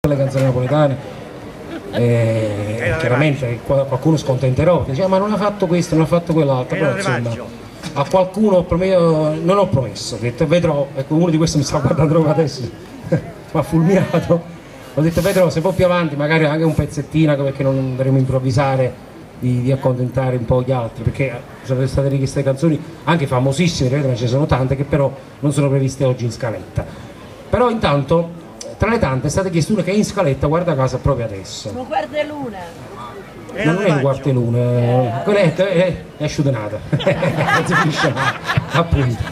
le canzoni napoletane, chiaramente qualcuno scontenterò, diceva ma non ha fatto questo, non ha fatto quell'altro, però insomma a qualcuno non ho promesso, ho detto vedrò, ecco uno di questi mi sta guardando proprio adesso, mi ha fulminato, ho detto vedrò se poi più avanti magari anche un pezzettino, perché non dovremo improvvisare di accontentare un po' gli altri, perché sono state richieste canzoni anche famosissime, ma ce ne sono tante che però non sono previste oggi in scaletta. Però intanto tra le tante è stata chiesta una che è in scaletta, guarda caso, proprio adesso. Un quarteluna. Non è un quarteluna, quella è asciuganata, non si finisce mai, appunto.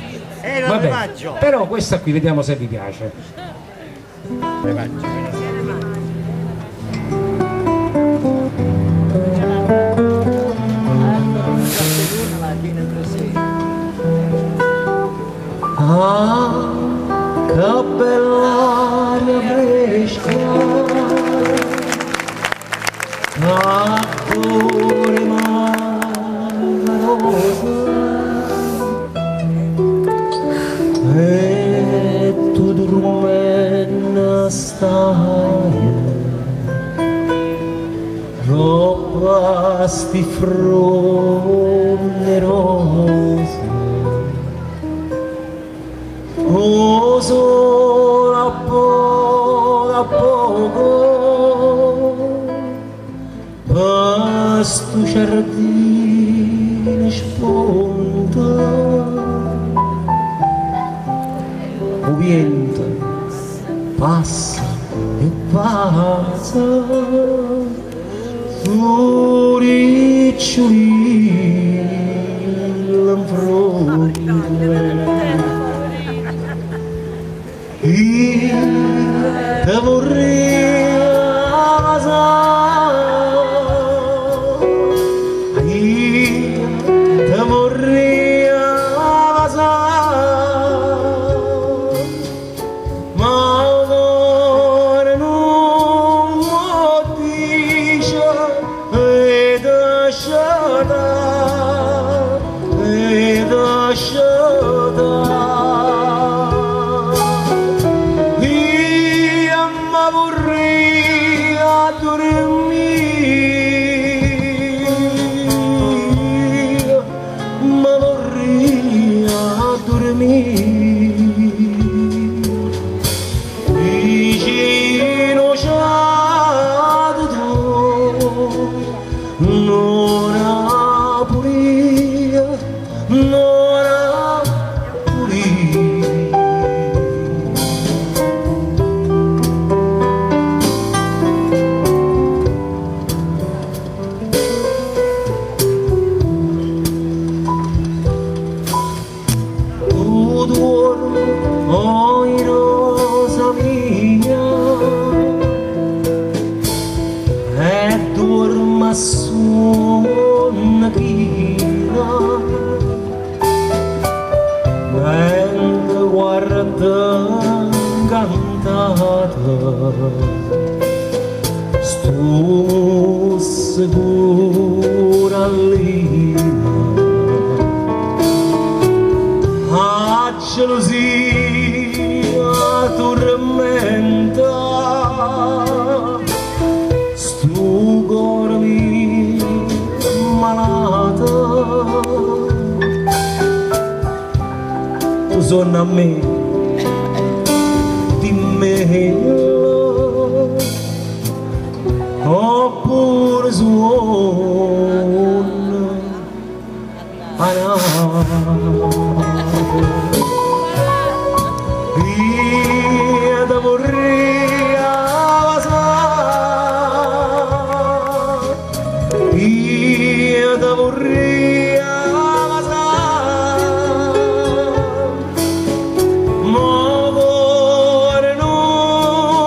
Vabbè, però questa qui vediamo se vi piace. Ah, che bella aria fresca, acqua marmorosa, e tu dormendo stai, roba sti fronde rose. Oh, solo a poco, questo giardino spunta, il vento passa e passa, su riccioli l'infronte. Io te vorrei amare, io te vorrei amare, ma ora non lo dice e lasciata, e lasciata. Vicino c'è tu, non ha pulita, non ha pulita. Tu dormi, oh rosa mia, e dorma su una china, mentre guarda cantata, sto sicura lì. A gelosia tormenta, sto cuore mio malato, tu sono a me, dimmelo, oppure suona a io te vorrei amare, io te vorrei amare, ma ora non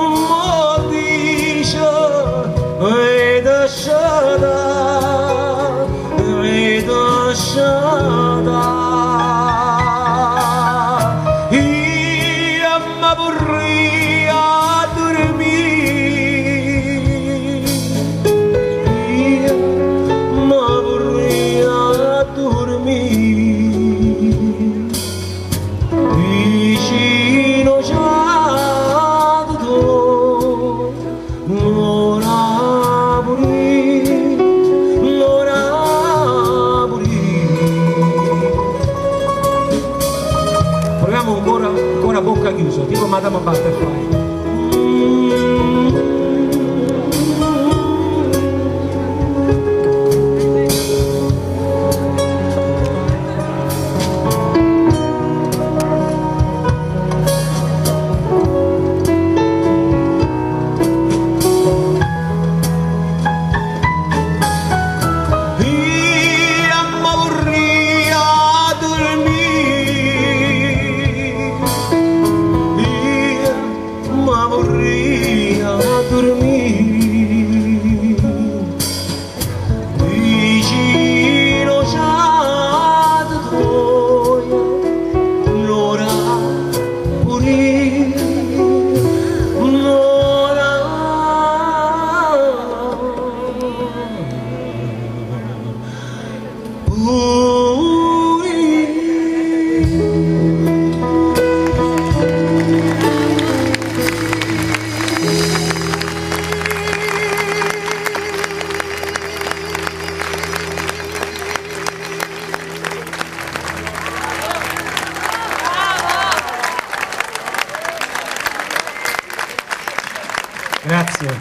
Grazie.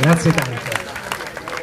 Grazie tante.